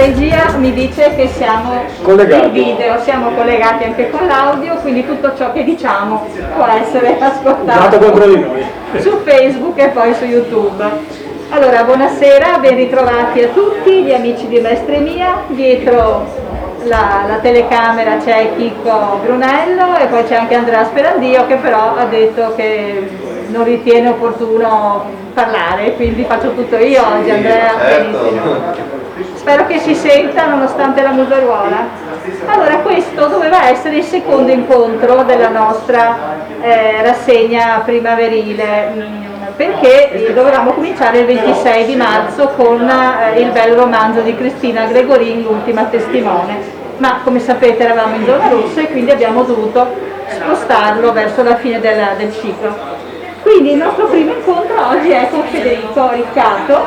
regia mi dice che siamo in video, siamo collegati anche con l'audio, quindi tutto ciò che diciamo può essere ascoltato contro di noi su Facebook e poi su YouTube. Allora, buonasera, ben ritrovati a tutti gli amici di Maestreia. Dietro la telecamera c'è Chicco Brunello e poi c'è anche Andrea Sperandio, che però ha detto che non ritiene opportuno parlare, quindi faccio tutto io oggi. Andrea, benissimo. Spero che si senta nonostante la museruola. Allora, questo doveva essere il secondo incontro della nostra rassegna primaverile, perché dovevamo cominciare il 26 di marzo con il bel romanzo di Cristina Gregorin, L'ultima testimone, ma come sapete eravamo in zona rossa e quindi abbiamo dovuto spostarlo verso la fine del ciclo. Quindi il nostro primo incontro oggi è con Federico Riccato,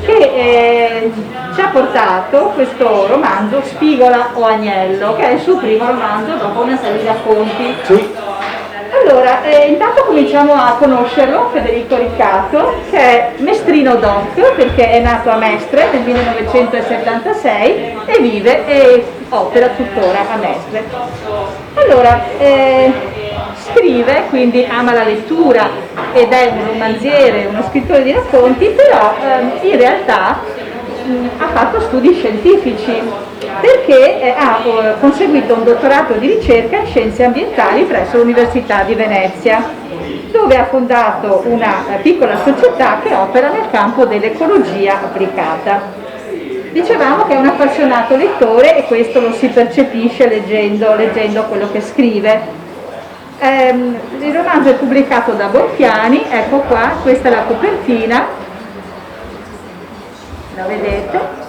che ci ha portato questo romanzo Spigola o Agnello, che è il suo primo romanzo dopo una serie di racconti. Sì. Allora, intanto cominciamo a conoscerlo, Federico Riccato, che è mestrino doc, perché è nato a Mestre nel 1976 e vive e opera tuttora a Mestre. Allora, scrive, quindi ama la lettura ed è un romanziere, uno scrittore di racconti, però in realtà ha fatto studi scientifici, perché ha conseguito un dottorato di ricerca in scienze ambientali presso l'Università di Venezia, dove ha fondato una piccola società che opera nel campo dell'ecologia applicata. Dicevamo che è un appassionato lettore e questo lo si percepisce leggendo quello che scrive. Il romanzo è pubblicato da Bonpiani, ecco qua, questa è la copertina, la vedete?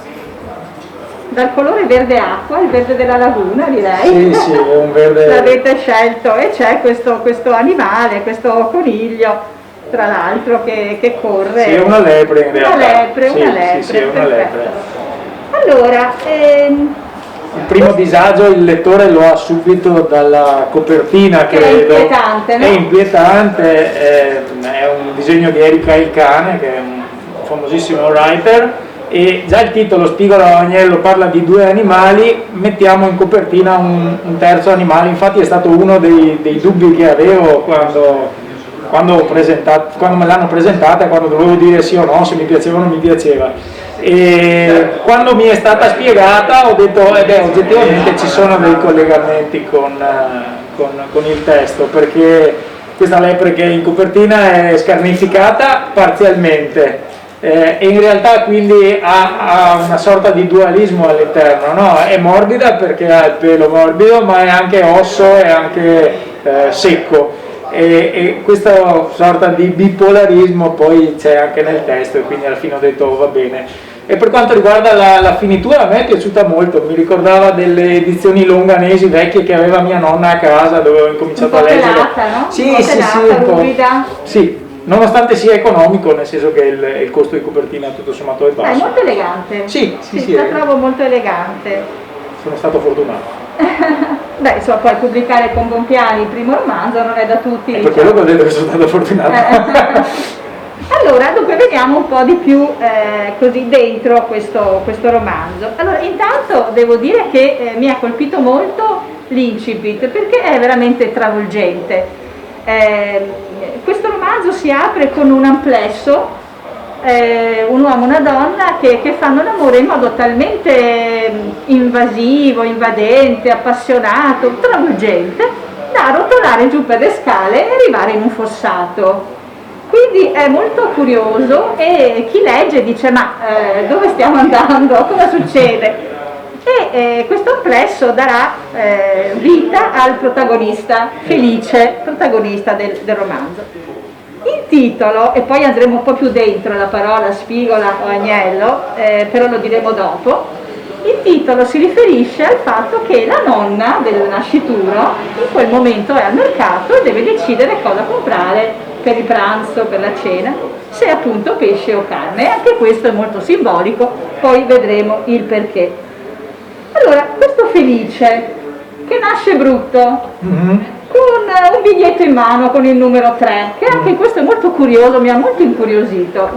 Dal colore verde acqua, il verde della laguna direi. Sì, è un verde. L'avete scelto e c'è questo animale, questo coniglio, tra l'altro, che corre. Sì, è una lepre in realtà. Una lepre. Sì, è una lepre. Allora, il primo disagio il lettore lo ha subito dalla copertina, che credo. È inquietante, no? È inquietante, è un disegno di Erika Il Cane, che è un famosissimo writer, e già il titolo Spigola o Agnello parla di due animali, mettiamo in copertina un terzo animale. Infatti è stato uno dei dubbi che avevo quando me l'hanno presentata, quando dovevo dire sì o no, se mi piaceva o non mi piaceva. E quando mi è stata spiegata ho detto oggettivamente ci sono dei collegamenti con il testo, perché questa lepre che è in copertina è scarnificata parzialmente, e in realtà quindi ha una sorta di dualismo all'interno, no? È morbida perché ha il pelo morbido, ma è anche osso e anche secco, e questa sorta di bipolarismo poi c'è anche nel testo, e quindi alla fine ho detto va bene. E per quanto riguarda la finitura, a me è piaciuta molto, mi ricordava delle edizioni longanesi vecchie che aveva mia nonna a casa, dove ho incominciato a leggere. Pelata, no? Sì, un po'. Sì, nonostante sia economico, nel senso che il costo di copertina tutto sommato è basso. È molto elegante. Sì, la trovo molto elegante. Sono stato fortunato. Beh, insomma, poi pubblicare con Bonpiani il primo romanzo non è da tutti. È per quello che ho detto che sono stato fortunato. Allora, dunque vediamo un po' di più così dentro questo romanzo. Allora, intanto devo dire che mi ha colpito molto l'incipit, perché è veramente travolgente. Questo romanzo si apre con un amplesso, un uomo e una donna che fanno l'amore in modo talmente invasivo, invadente, appassionato, travolgente, da rotolare giù per le scale e arrivare in un fossato. Quindi è molto curioso e chi legge dice ma dove stiamo andando, cosa succede? E questo amplesso darà vita al protagonista, Felice, protagonista del romanzo. Il titolo, e poi andremo un po' più dentro la parola spigola o agnello, però lo diremo dopo, il titolo si riferisce al fatto che la nonna del nascituro in quel momento è al mercato e deve decidere cosa comprare per il pranzo, per la cena, se appunto pesce o carne. Anche questo è molto simbolico, poi vedremo il perché. Allora, questo Felice, che nasce brutto, con un biglietto in mano con il numero 3, che anche questo è molto curioso, mi ha molto incuriosito.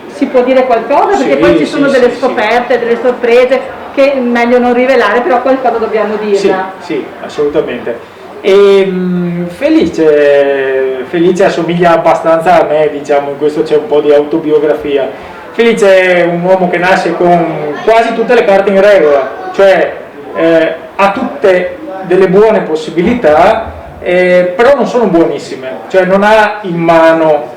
Si può dire qualcosa? Perché poi ci sono delle scoperte, delle sorprese che è meglio non rivelare, però qualcosa dobbiamo dirla. Sì, sì, assolutamente. E Felice assomiglia abbastanza a me, diciamo, in questo c'è un po' di autobiografia. Felice è un uomo che nasce con quasi tutte le carte in regola, cioè ha tutte delle buone possibilità, però non sono buonissime, cioè non ha in mano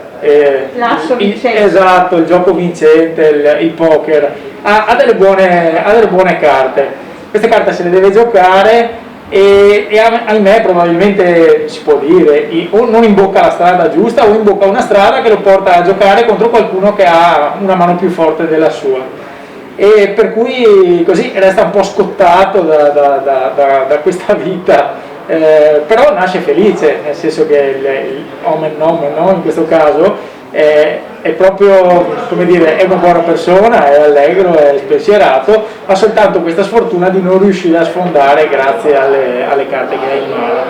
l'asso vincente. Esatto, il gioco vincente, il poker, ha delle buone carte. Queste carte se le deve giocare e ahimè probabilmente si può dire o non imbocca la strada giusta o imbocca una strada che lo porta a giocare contro qualcuno che ha una mano più forte della sua, e per cui così resta un po' scottato da questa vita, però nasce felice, nel senso che il omen nomen, no? In questo caso è proprio, come dire, è una buona persona, è allegro, è spensierato, ha soltanto questa sfortuna di non riuscire a sfondare grazie alle carte che ha in mano,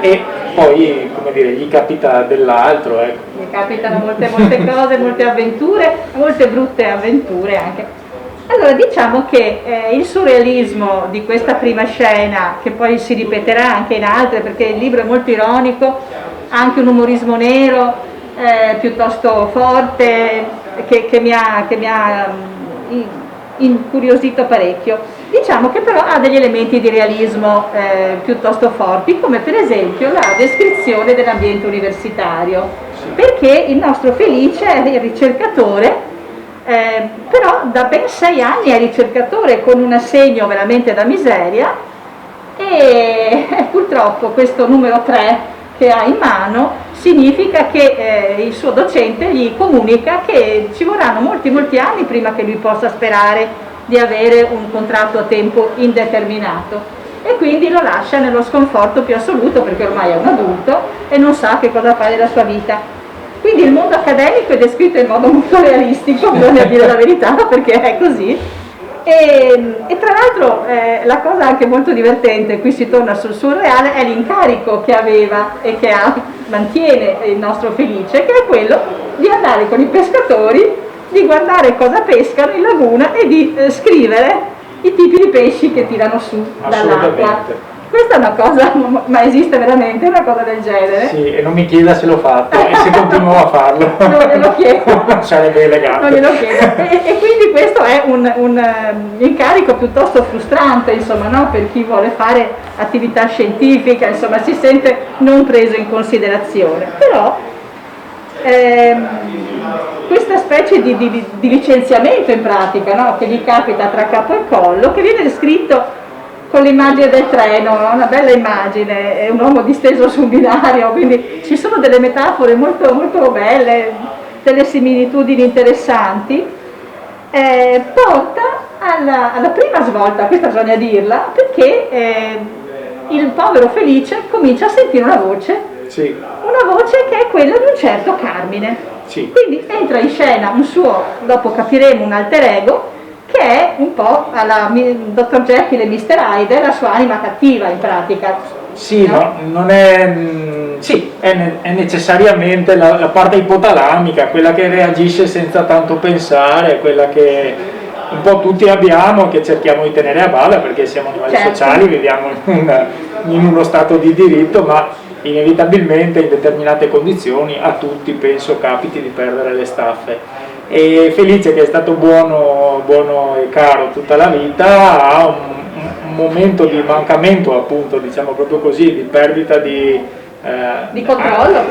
e poi, come dire, gli capita dell'altro, ecco. Mi capitano molte cose, molte avventure, molte brutte avventure anche. Allora, diciamo che il surrealismo di questa prima scena, che poi si ripeterà anche in altre, perché il libro è molto ironico, ha anche un umorismo nero piuttosto forte, che mi ha incuriosito parecchio. Diciamo che però ha degli elementi di realismo piuttosto forti, come per esempio la descrizione dell'ambiente universitario, perché il nostro Felice è il ricercatore, però da ben 6 anni è ricercatore con un assegno veramente da miseria, e purtroppo questo numero 3 che ha in mano significa che il suo docente gli comunica che ci vorranno molti anni prima che lui possa sperare di avere un contratto a tempo indeterminato, e quindi lo lascia nello sconforto più assoluto, perché ormai è un adulto e non sa che cosa fare della sua vita. Quindi il mondo accademico è descritto in modo molto realistico, bisogna dire la verità, perché è così. E tra l'altro la cosa anche molto divertente, qui si torna sul surreale, è l'incarico che aveva e che mantiene il nostro Felice, che è quello di andare con i pescatori, di guardare cosa pescano in laguna e di scrivere i tipi di pesci che tirano su dall'acqua. Questa è una cosa, ma esiste veramente una cosa del genere? Sì, e non mi chieda se l'ho fatto e se continuo a farlo. Non glielo chiedo. Sarebbe elegante. Non glielo chiedo. E quindi questo è un incarico piuttosto frustrante, insomma, no? Per chi vuole fare attività scientifica, insomma, si sente non preso in considerazione. Però questa specie di licenziamento in pratica, no? Che gli capita tra capo e collo, che viene descritto con l'immagine del treno, una bella immagine, è un uomo disteso su un binario, quindi ci sono delle metafore molto belle, delle similitudini interessanti, porta alla prima svolta, questa bisogna dirla, perché il povero Felice comincia a sentire una voce, sì, una voce che è quella di un certo Carmine, sì. Quindi entra in scena un suo, dopo capiremo, un alter ego, che è un po' alla Dr. Jekyll e Mr. Hyde, la sua anima cattiva in pratica. Sì, no? No, non è, sì, è necessariamente la parte ipotalamica, quella che reagisce senza tanto pensare, quella che un po' tutti abbiamo, che cerchiamo di tenere a bada perché siamo animali sociali, viviamo in uno stato di diritto, ma inevitabilmente in determinate condizioni a tutti penso capiti di perdere le staffe. E Felice, che è stato buono e caro tutta la vita, ha un momento di mancamento, appunto, diciamo proprio così, di perdita di controllo,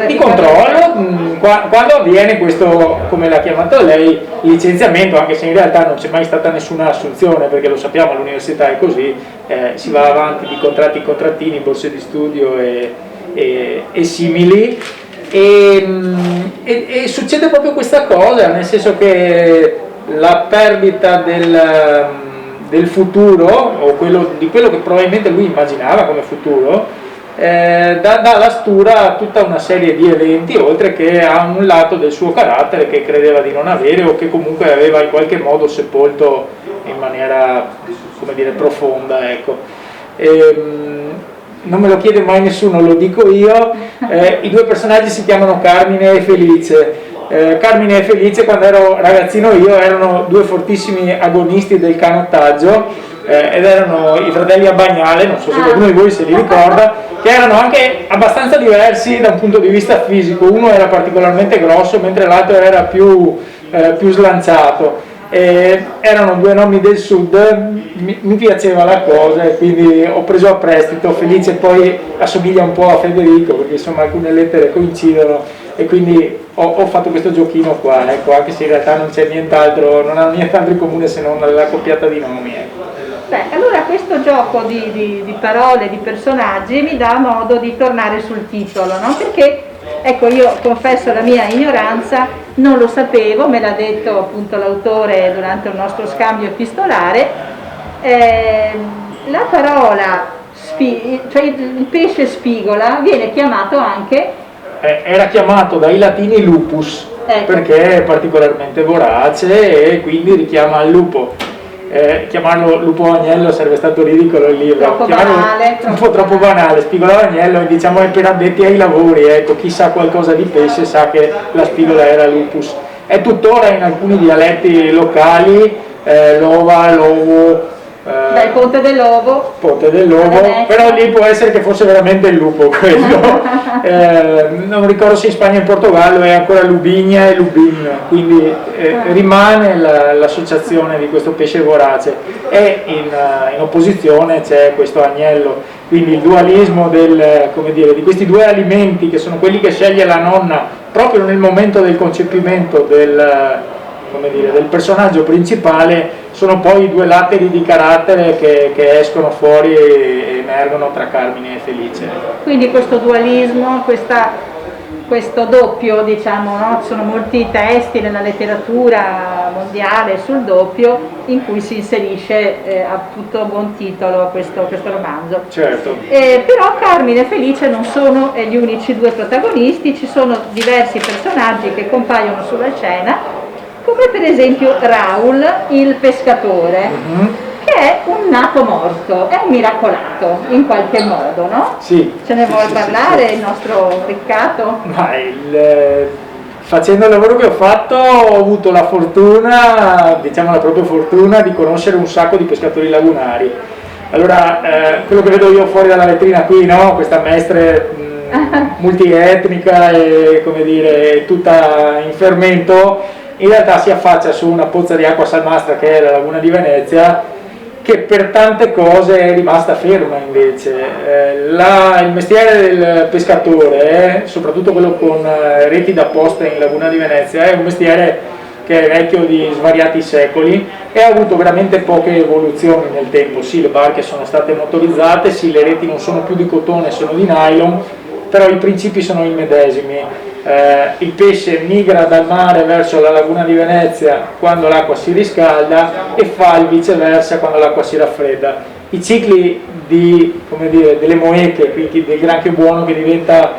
quando avviene questo, come l'ha chiamato lei, licenziamento, anche se in realtà non c'è mai stata nessuna assunzione, perché lo sappiamo, all'università è così, si va avanti di contratti in contrattini, borse di studio e simili. E succede proprio questa cosa, nel senso che la perdita del futuro, o di quello che probabilmente lui immaginava come futuro, dà la stura a tutta una serie di eventi, oltre che a un lato del suo carattere che credeva di non avere, o che comunque aveva in qualche modo sepolto in maniera, come dire, profonda, ecco. Non me lo chiede mai nessuno, lo dico io. I due personaggi si chiamano Carmine e Felice. Carmine e Felice, quando ero ragazzino io, erano due fortissimi agonisti del canottaggio, ed erano i fratelli a Bagnale, non so se qualcuno di voi se li ricorda, che erano anche abbastanza diversi da un punto di vista fisico. Uno era particolarmente grosso mentre l'altro era più slanciato. Erano due nomi del sud, mi piaceva la cosa e quindi ho preso a prestito. Felice poi assomiglia un po' a Federico perché insomma alcune lettere coincidono e quindi ho fatto questo giochino qua, ecco, anche se in realtà non c'è nient'altro, non hanno nient'altro in comune se non la coppiata di nomi, ecco. Beh, allora questo gioco di parole, di personaggi mi dà modo di tornare sul titolo, no? Perché ecco, io confesso la mia ignoranza, non lo sapevo, me l'ha detto appunto l'autore durante un nostro scambio epistolare. La parola, cioè il pesce spigola, viene chiamato anche... Era chiamato dai latini lupus, ecco, perché è particolarmente vorace e quindi richiama al lupo. Chiamarlo lupo agnello sarebbe stato ridicolo il libro, troppo banale, un po' troppo banale. Spigola agnello, diciamo, è per addetti ai lavori, ecco, chi sa qualcosa di pesce sa che la spigola era lupus. È tuttora in alcuni dialetti locali, lova, lovo, il ponte dell'ovo, però lì può essere che fosse veramente il lupo quello. Non ricordo se in Spagna e in Portogallo è ancora lubigna e lubigno, quindi rimane l'associazione di questo pesce vorace e in opposizione c'è questo agnello, quindi il dualismo di questi due alimenti che sono quelli che sceglie la nonna proprio nel momento del concepimento del personaggio principale, sono poi i due latteri di carattere che escono fuori e emergono tra Carmine e Felice. Quindi questo dualismo, questo doppio, diciamo, no? Ci sono molti testi nella letteratura mondiale sul doppio in cui si inserisce a tutto buon titolo questo romanzo. Certo. Però Carmine e Felice non sono gli unici due protagonisti, ci sono diversi personaggi che compaiono sulla scena, come per esempio Raul, il pescatore, che è un nato morto, è un miracolato in qualche modo, no? Sì. Ce ne vuole parlare il nostro Riccardo? Facendo il lavoro che ho fatto ho avuto la fortuna, diciamo la propria fortuna, di conoscere un sacco di pescatori lagunari. Allora, quello che vedo io fuori dalla vetrina qui, no? Questa mestre multietnica e, come dire, tutta in fermento, in realtà si affaccia su una pozza di acqua salmastra che è la Laguna di Venezia, che per tante cose è rimasta ferma invece. Il mestiere del pescatore, soprattutto quello con reti da posta in Laguna di Venezia, è un mestiere che è vecchio di svariati secoli e ha avuto veramente poche evoluzioni nel tempo. Sì, le barche sono state motorizzate, sì, le reti non sono più di cotone, sono di nylon, però i principi sono i medesimi. Il pesce migra dal mare verso la Laguna di Venezia quando l'acqua si riscalda e fa il viceversa quando l'acqua si raffredda. I cicli delle moeche, quindi del granchio buono che diventa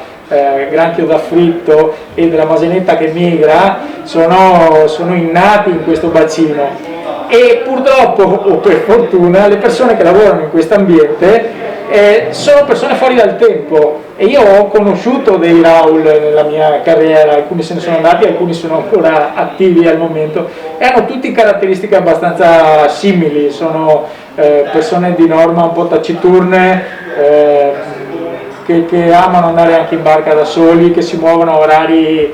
granchio da fritto e della masenetta che migra, sono innati in questo bacino e purtroppo o per fortuna le persone che lavorano in questo ambiente sono persone fuori dal tempo e io ho conosciuto dei Raul nella mia carriera, alcuni se ne sono andati, alcuni sono ancora attivi al momento e hanno tutti caratteristiche abbastanza simili, sono persone di norma un po' taciturne, che amano andare anche in barca da soli, che si muovono a orari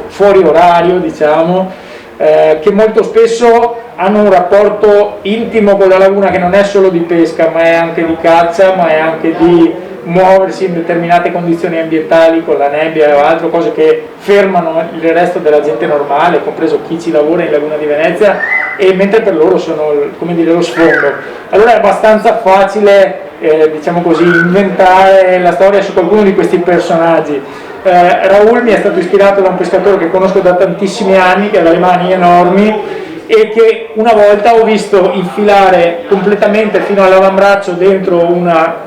fuori orario, diciamo, che molto spesso hanno un rapporto intimo con la laguna che non è solo di pesca, ma è anche di caccia, ma è anche di muoversi in determinate condizioni ambientali con la nebbia o altre cose che fermano il resto della gente normale, compreso chi ci lavora in Laguna di Venezia, e mentre per loro sono, come dire, lo sfondo. Allora è abbastanza facile, diciamo così, inventare la storia su qualcuno di questi personaggi. Raul mi è stato ispirato da un pescatore che conosco da tantissimi anni, che ha le mani enormi e che una volta ho visto infilare completamente fino all'avambraccio dentro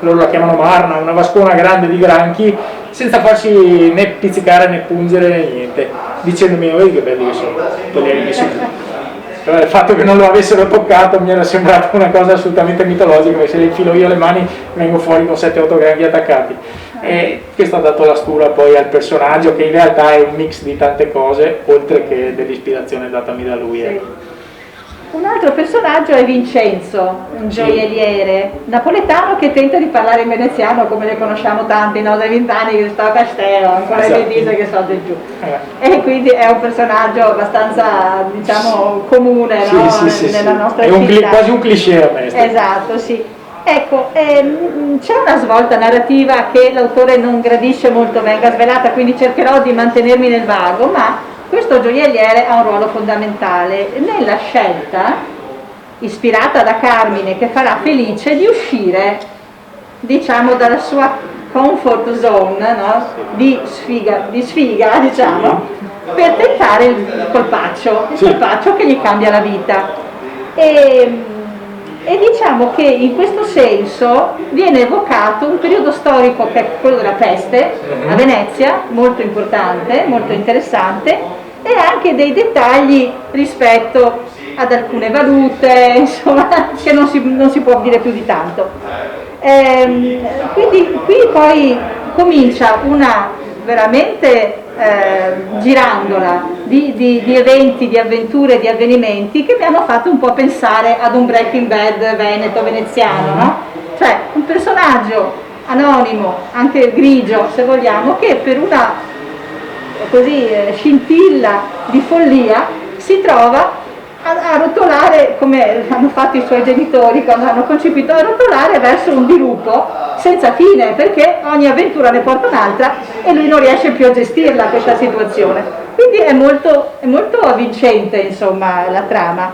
loro la chiamano marna, una vascona grande di granchi, senza farsi né pizzicare né pungere né niente, dicendomi: "Oh, che belli che sono, quelli che sono". Però il fatto che non lo avessero toccato mi era sembrato una cosa assolutamente mitologica, perché se le infilo io le mani vengo fuori con 7-8 granchi attaccati. E questo ha dato la stura poi al personaggio, che in realtà è un mix di tante cose, oltre che dell'ispirazione datami da lui. Un altro personaggio è Vincenzo, un gioielliere napoletano che tenta di parlare in veneziano, come ne conosciamo tanti, no? Dai 20 anni che sto a Castello, ancora Esatto. di dite che so di giù. E quindi è un personaggio abbastanza, diciamo, comune, no? Nella nostra città. Quasi un cliché a me. Esatto, sì. Ecco, c'è una svolta narrativa che l'autore non gradisce molto venga svelata, quindi cercherò di mantenermi nel vago, ma questo gioielliere ha un ruolo fondamentale nella scelta, ispirata da Carmine, che farà Felice, di uscire, diciamo, dalla sua comfort zone, no? di sfiga, diciamo, per tentare il colpaccio che gli cambia la vita. E diciamo che in questo senso viene evocato un periodo storico che è quello della peste a Venezia, molto importante, molto interessante, e anche dei dettagli rispetto ad alcune valute, insomma, che non si può dire più di tanto. Quindi qui poi comincia una veramente girandola di eventi, di avventure, di avvenimenti che mi hanno fatto un po' pensare ad un Breaking Bad veneto-veneziano, no? Cioè un personaggio anonimo, anche grigio se vogliamo, che per una così scintilla di follia si trova a rotolare, come hanno fatto i suoi genitori quando hanno concepito, a rotolare verso un dirupo senza fine, perché ogni avventura ne porta un'altra e lui non riesce più a gestirla questa situazione. Quindi è molto avvincente, insomma, la trama.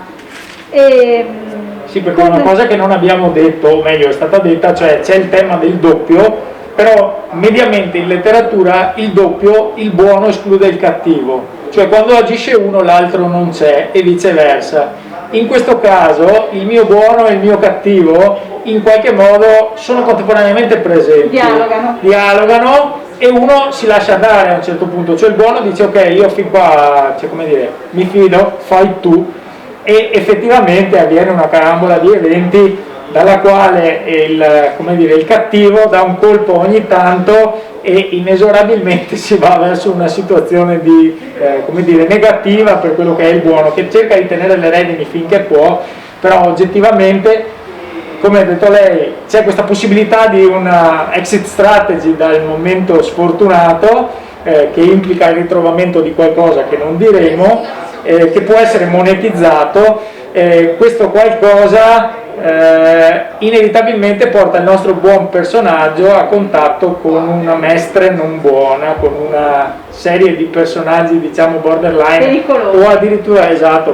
Sì, perché una cosa che non abbiamo detto, o meglio è stata detta, cioè c'è il tema del doppio, però mediamente in letteratura il doppio, il buono esclude il cattivo, cioè quando agisce uno l'altro non c'è e viceversa. In questo caso il mio buono e il mio cattivo in qualche modo sono contemporaneamente presenti, dialogano e uno si lascia andare a un certo punto, cioè il buono dice ok, io fin qua, cioè, come dire, mi fido, fai tu, e effettivamente avviene una carambola di eventi dalla quale il cattivo dà un colpo ogni tanto e inesorabilmente si va verso una situazione di, negativa per quello che è il buono, che cerca di tenere le redini finché può, però oggettivamente, come ha detto lei, c'è questa possibilità di una exit strategy dal momento sfortunato, che implica il ritrovamento di qualcosa che non diremo, che può essere monetizzato. Questo qualcosa inevitabilmente porta il nostro buon personaggio a contatto con una mestre non buona, con una serie di personaggi, diciamo, borderline pericolosi, o addirittura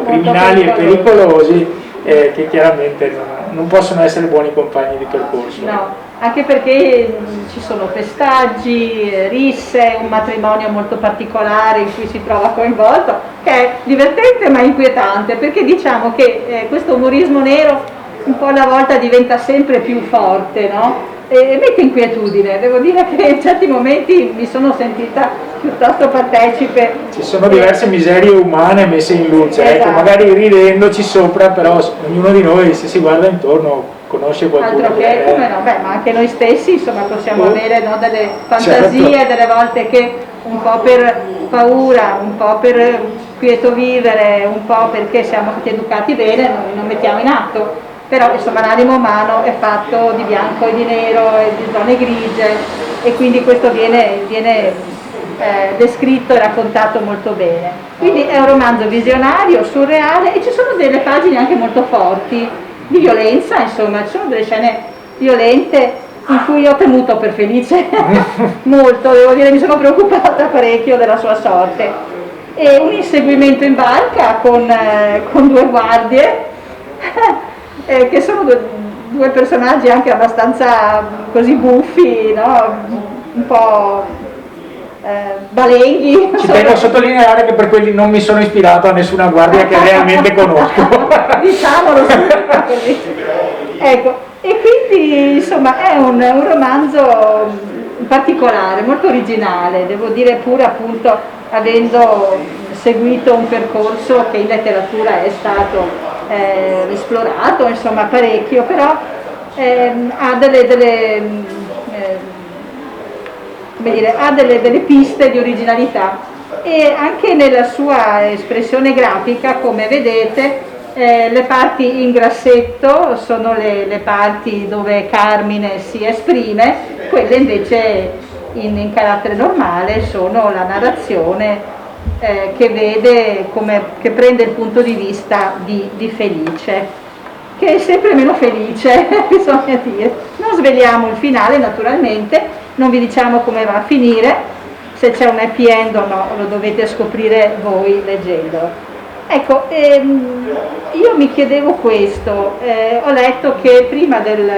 criminali e pericolosi, che chiaramente non possono essere buoni compagni di percorso. No, anche perché ci sono pestaggi, risse, un matrimonio molto particolare in cui si trova coinvolto, che è divertente ma inquietante, perché diciamo che questo umorismo nero un po' alla volta diventa sempre più forte, no? E mette inquietudine. Devo dire che in certi momenti mi sono sentita piuttosto partecipe. Ci sono diverse miserie umane messe in luce, esatto. Ecco, magari ridendoci sopra, però ognuno di noi, se si guarda intorno, conosce qualcuno. Altro che, come no, ma anche noi stessi, insomma, possiamo avere, no, delle fantasie, certo, delle volte che un po' per paura, un po' per quieto vivere, un po' perché siamo stati educati bene, non mettiamo in atto. Però insomma l'animo umano è fatto di bianco e di nero e di zone grigie, e quindi questo viene descritto e raccontato molto bene. Quindi è un romanzo visionario, surreale, e ci sono delle pagine anche molto forti di violenza, insomma, ci sono delle scene violente in cui io ho temuto per Felice molto, devo dire, mi sono preoccupata parecchio della sua sorte. E un inseguimento in barca con due guardie che sono due personaggi anche abbastanza così buffi, no? Un po' balenghi. Ci tengo a sottolineare che per quelli non mi sono ispirato a nessuna guardia che realmente conosco. Diciamolo così. Ecco, e quindi insomma è un romanzo particolare, molto originale, devo dire, pure appunto avendo seguito un percorso che in letteratura è stato esplorato, insomma, parecchio, però ha delle piste di originalità, e anche nella sua espressione grafica, come vedete, Le parti in grassetto sono le parti dove Carmine si esprime, quelle invece in carattere normale sono la narrazione che vede che prende il punto di vista di Felice, che è sempre meno felice, bisogna dire. Non sveliamo il finale naturalmente, non vi diciamo come va a finire, se c'è un happy end o no lo dovete scoprire voi leggendolo. Ecco, io mi chiedevo questo, ho letto che prima del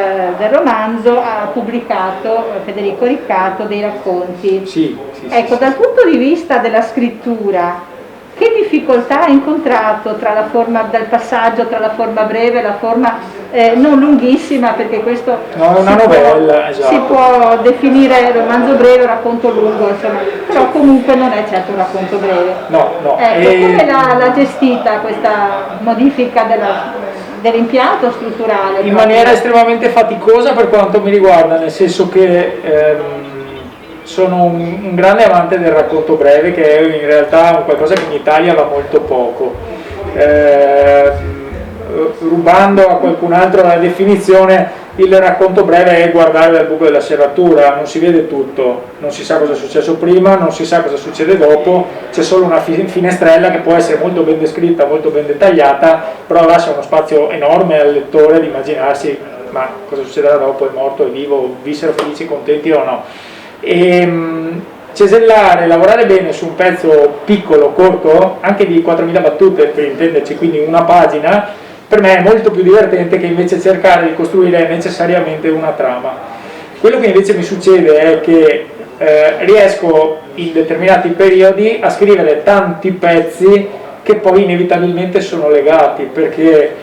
romanzo ha pubblicato Federico Riccato dei racconti. Sì, ecco, dal punto di vista della scrittura, che difficoltà ha incontrato dal passaggio tra la forma breve e la forma non lunghissima, perché questo no, è una novella, esatto. Si può definire romanzo breve o racconto lungo, insomma, però comunque non è certo un racconto breve. No. Ecco, come l'ha gestita questa modifica dell'impianto strutturale? In maniera estremamente faticosa per quanto mi riguarda, nel senso che sono un grande amante del racconto breve, che è in realtà qualcosa che in Italia va molto poco. Rubando a qualcun altro la definizione, il racconto breve è guardare dal buco della serratura, non si vede tutto, non si sa cosa è successo prima, non si sa cosa succede dopo, c'è solo una finestrella che può essere molto ben descritta, molto ben dettagliata, però lascia uno spazio enorme al lettore di immaginarsi ma cosa succederà dopo, è morto, è vivo, vissero felici, contenti o no. Cesellare, lavorare bene su un pezzo piccolo, corto, anche di 4.000 battute per intenderci, quindi una pagina, per me è molto più divertente che invece cercare di costruire necessariamente una trama. Quello che invece mi succede è che riesco in determinati periodi a scrivere tanti pezzi che poi inevitabilmente sono legati, perché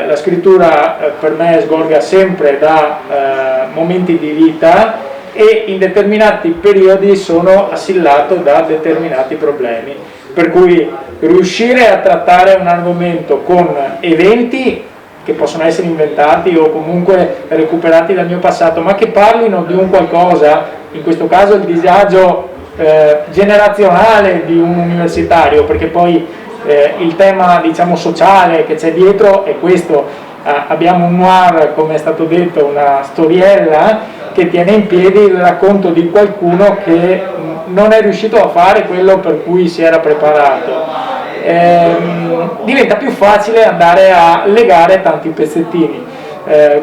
la scrittura per me sgorga sempre da momenti di vita e in determinati periodi sono assillato da determinati problemi, per cui riuscire a trattare un argomento con eventi che possono essere inventati o comunque recuperati dal mio passato, ma che parlino di un qualcosa, in questo caso il disagio generazionale di un universitario, perché poi il tema, diciamo, sociale che c'è dietro è questo. Abbiamo un noir, come è stato detto, una storiella che tiene in piedi il racconto di qualcuno che non è riuscito a fare quello per cui si era preparato. Diventa più facile andare a legare tanti pezzettini.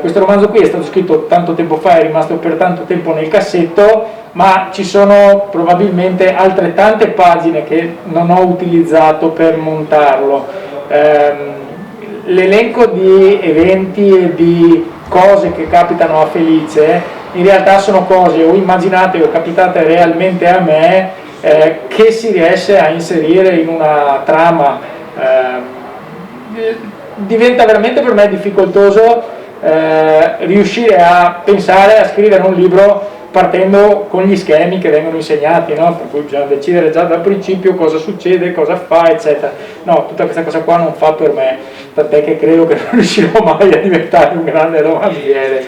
Questo romanzo qui è stato scritto tanto tempo fa, è rimasto per tanto tempo nel cassetto, ma ci sono probabilmente altrettante pagine che non ho utilizzato per montarlo. L'elenco di eventi e di cose che capitano a Felice in realtà sono cose o immaginate o capitate realmente a me, che si riesce a inserire in una trama. Diventa veramente per me difficoltoso riuscire a pensare a scrivere un libro partendo con gli schemi che vengono insegnati, no? Per cui bisogna decidere già dal principio cosa succede, cosa fa, eccetera. No, tutta questa cosa qua non fa per me, tant'è che credo che non riuscirò mai a diventare un grande romanziere.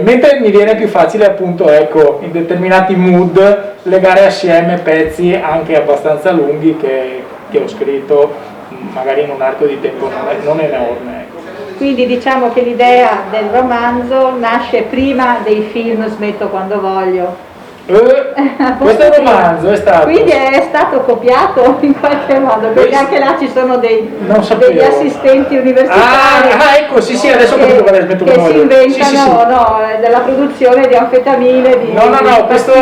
Mentre mi viene più facile, appunto, ecco, in determinati mood legare assieme pezzi anche abbastanza lunghi che ho scritto magari in un arco di tempo non enorme. Ecco. Quindi diciamo che l'idea del romanzo nasce prima dei film Smetto quando voglio. Questo romanzo è stato... Quindi è stato copiato in qualche modo, perché anche là ci sono degli assistenti universitari. Ecco, sì, adesso capito qual è Smetto che quando voglio. Si inventano della produzione di anfetamine. Questo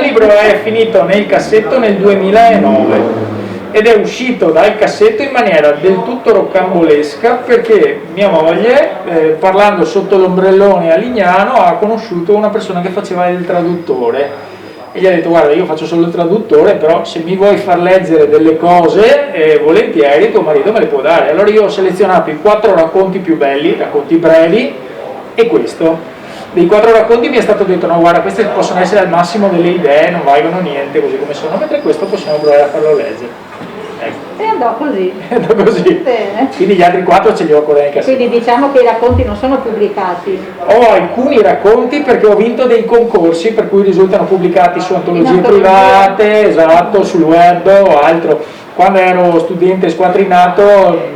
libro è finito nel cassetto nel 2009. Ed è uscito dal cassetto in maniera del tutto roccambolesca, perché mia moglie, parlando sotto l'ombrellone a Lignano, ha conosciuto una persona che faceva il traduttore e gli ha detto: guarda, io faccio solo il traduttore, però se mi vuoi far leggere delle cose, volentieri tuo marito me le può dare. Allora io ho selezionato i 4 racconti più belli, racconti brevi, e questo. Dei 4 racconti mi è stato detto: no, guarda, queste possono essere al massimo delle idee, non valgono niente così come sono, mentre questo possiamo provare a farlo leggere. E andò così. Bene. Quindi gli altri 4 ce li ho ancora nel cassetto. Quindi diciamo che i racconti non sono pubblicati. Ho alcuni racconti perché ho vinto dei concorsi per cui risultano pubblicati su antologie private, esatto, sul web o altro. quando ero studente squadrinato,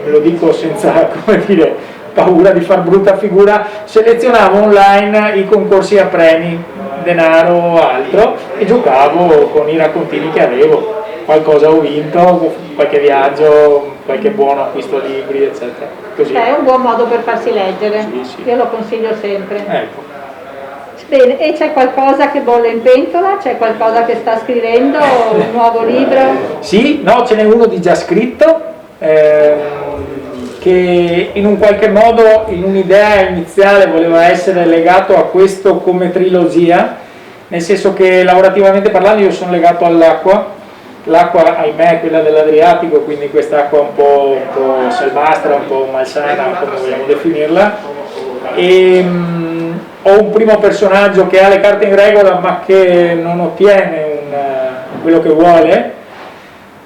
lo dico senza, come dire, paura di far brutta figura, selezionavo online i concorsi a premi, denaro o altro, e giocavo con i raccontini che avevo. Qualcosa ho vinto, qualche viaggio, qualche buono acquisto libri, eccetera. Così. È un buon modo per farsi leggere, Sì. Io lo consiglio sempre. Ecco. Bene, e c'è qualcosa che bolle in pentola? C'è qualcosa che sta scrivendo? Un nuovo libro? Sì, no, ce n'è uno di già scritto, che in un qualche modo, in un'idea iniziale, voleva essere legato a questo come trilogia, nel senso che lavorativamente parlando io sono legato all'acqua. L'acqua, ahimè, è quella dell'Adriatico, quindi quest'acqua un po' selvastra, un po' malsana, come vogliamo definirla. E ho un primo personaggio che ha le carte in regola ma che non ottiene quello che vuole.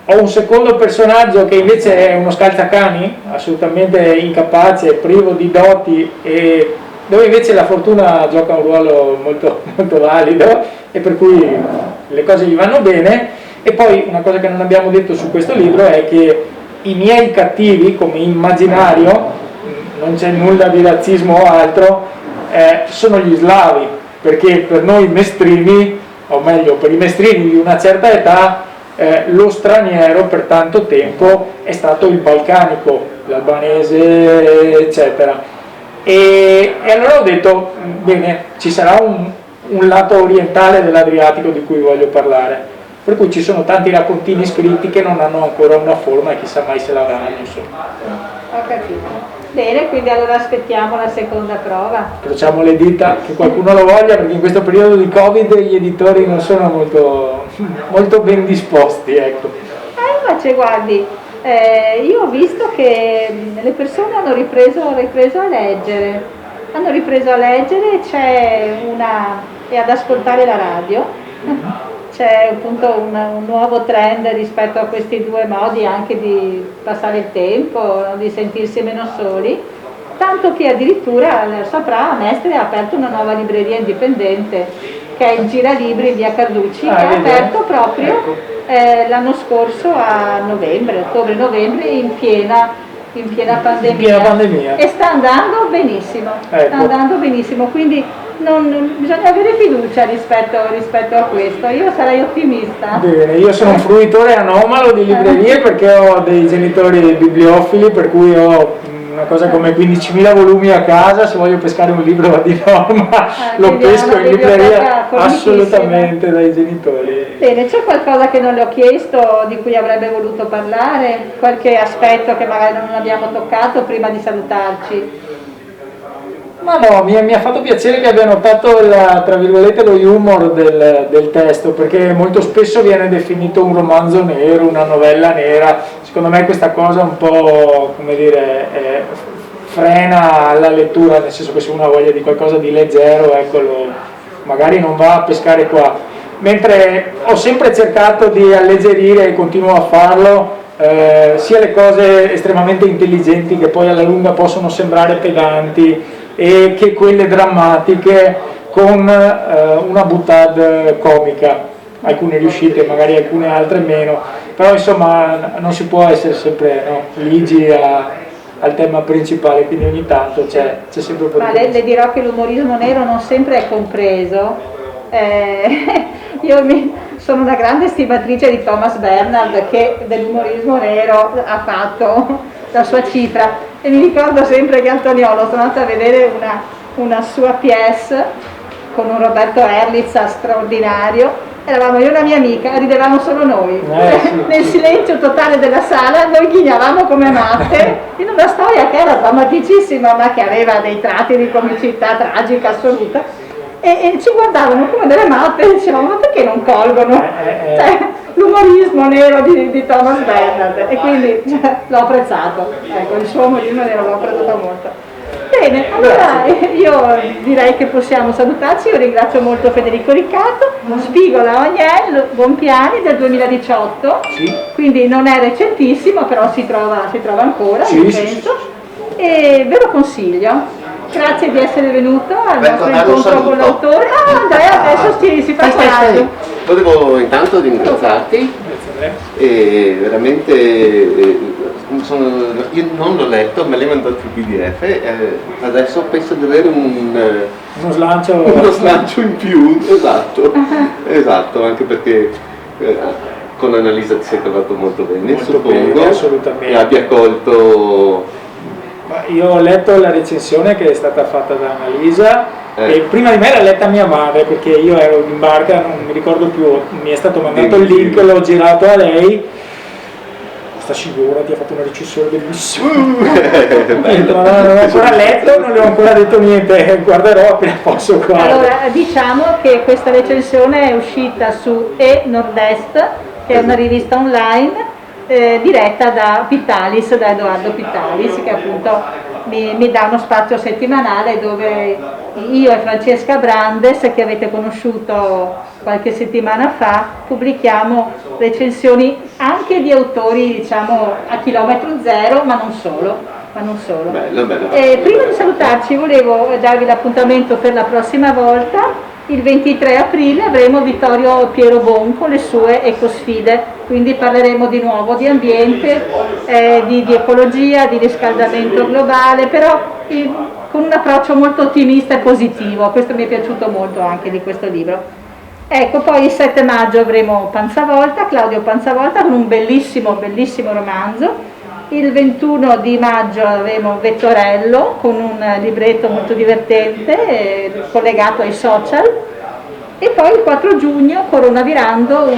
Ho un secondo personaggio che invece è uno scalzacani, assolutamente incapace, privo di doti, e dove invece la fortuna gioca un ruolo molto, molto valido e per cui le cose gli vanno bene. E poi una cosa che non abbiamo detto su questo libro è che i miei cattivi, come immaginario, non c'è nulla di razzismo o altro, sono gli slavi, perché per noi mestrini, o meglio per i mestrini di una certa età, lo straniero per tanto tempo è stato il balcanico, l'albanese, eccetera. E allora ho detto, bene, ci sarà un lato orientale dell'Adriatico di cui voglio parlare. Per cui ci sono tanti raccontini scritti che non hanno ancora una forma e chissà mai se l'avranno, insomma. Ho capito. Bene, quindi allora aspettiamo la seconda prova. Crociamo le dita che qualcuno lo voglia, perché in questo periodo di Covid gli editori non sono molto ben disposti, ecco. Invece guardi, io ho visto che le persone hanno ripreso a leggere. E ad ascoltare la radio. C'è appunto un nuovo trend rispetto a questi due modi anche di passare il tempo, di sentirsi meno soli, tanto che addirittura Saprà a Mestre ha aperto una nuova libreria indipendente che è il Giralibri in via Carducci, che ha aperto proprio l'anno scorso a ottobre-novembre in piena pandemia. E sta andando benissimo, quindi bisogna avere fiducia rispetto a questo. Io sarei ottimista. Bene, io sono un fruitore anomalo di librerie perché ho dei genitori bibliofili, per cui ho una cosa come 15.000 volumi a casa. Se voglio pescare un libro di norma lo pesco in libreria assolutamente dai genitori. Bene, c'è qualcosa che non le ho chiesto di cui avrebbe voluto parlare? Qualche aspetto che magari non abbiamo toccato prima di salutarci? Ma no, mi ha fatto piacere che abbia notato tra virgolette lo humor del testo, perché molto spesso viene definito un romanzo nero, una novella nera. Secondo me questa cosa un po', come dire, frena la lettura, nel senso che se uno ha voglia di qualcosa di leggero, eccolo, magari non va a pescare qua. Mentre ho sempre cercato di alleggerire e continuo a farlo, sia le cose estremamente intelligenti che poi alla lunga possono sembrare pedanti, e che quelle drammatiche con una boutade comica, alcune riuscite, magari alcune altre meno, però insomma non si può essere sempre ligi al tema principale, quindi ogni tanto c'è sempre un po' di... Ma le dirò che l'umorismo nero non sempre è compreso. Sono una grande stimatrice di Thomas Bernhard, che dell'umorismo nero ha fatto la sua cifra, e mi ricordo sempre che Antoniolo, sono andata a vedere una sua pièce con un Roberto Erlitz straordinario, eravamo io e una mia amica, ridevamo solo noi, nel silenzio totale della sala noi ghignavamo come matte in una storia che era drammaticissima ma che aveva dei tratti di comicità tragica assoluta, e ci guardavano come delle matte e dicevamo: ma perché non colgono l'umorismo nero di Thomas Bernhard? E quindi l'ho apprezzato, ecco, il suo umorismo nero l'ho apprezzato molto. Bene, allora io direi che possiamo salutarci. Io ringrazio molto Federico Riccardo, Spigola Ognel, Bonpiani del 2018, quindi non è recentissimo, però si trova ancora, io penso, e ve lo consiglio. Grazie di essere venuto al nostro incontro con l'autore. Andrea adesso si fa coraggio. Volevo intanto ringraziarti e veramente io non l'ho letto, me l'hai mandato il PDF, adesso penso di avere uno slancio in più, esatto, anche perché con Annalisa ti sei trovato molto bene, molto suppongo, bene, assolutamente. e abbia colto. Io ho letto la recensione che è stata fatta da Annalisa e prima di me l'ha letta mia madre, perché io ero in barca, non mi ricordo più, mi è stato mandato il link, l'ho girato a lei. Sta sicura, ti ha fatto una recensione bellissima. Non ho ancora letto, non le ho ancora detto niente, guarderò appena posso qua. Allora, diciamo che questa recensione è uscita su E-Nord-Est, che è una rivista online diretta da Vitalis, da Edoardo Vitalis, che appunto mi dà uno spazio settimanale dove io e Francesca Brandes, che avete conosciuto qualche settimana fa, pubblichiamo recensioni anche di autori, diciamo, a chilometro zero, ma non solo. Bello. Prima di salutarci volevo darvi l'appuntamento per la prossima volta. Il 23 aprile avremo Vittorio Piero Bon con le sue ecosfide, quindi parleremo di nuovo di ambiente, di ecologia, di riscaldamento globale, però con un approccio molto ottimista e positivo. Questo mi è piaciuto molto anche di questo libro. Ecco, poi il 7 maggio avremo Panzavolta, Claudio Panzavolta, con un bellissimo romanzo. Il 21 di maggio avremo Vettorello con un libretto molto divertente collegato ai social, e poi il 4 giugno Corona Virando,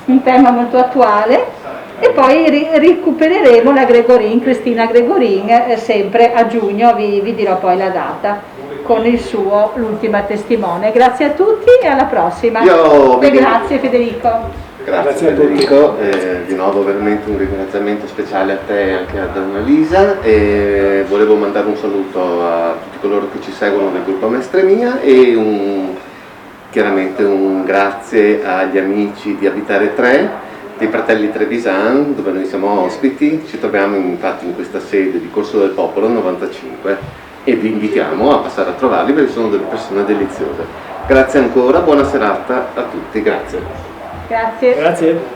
un tema molto attuale, e poi recupereremo la Gregorin, Cristina Gregorin, sempre a giugno, vi dirò poi la data, con il suo L'ultima testimone. Grazie a tutti e alla prossima. Grazie Federico. Grazie Federico, di nuovo veramente un ringraziamento speciale a te e anche ad Annalisa, e volevo mandare un saluto a tutti coloro che ci seguono del gruppo Mestre Mia e chiaramente un grazie agli amici di Abitare 3, dei fratelli Trevisan, dove noi siamo ospiti. Ci troviamo infatti in questa sede di Corso del Popolo 95 e vi invitiamo a passare a trovarli perché sono delle persone deliziose. Grazie ancora, buona serata a tutti, grazie. Grazie.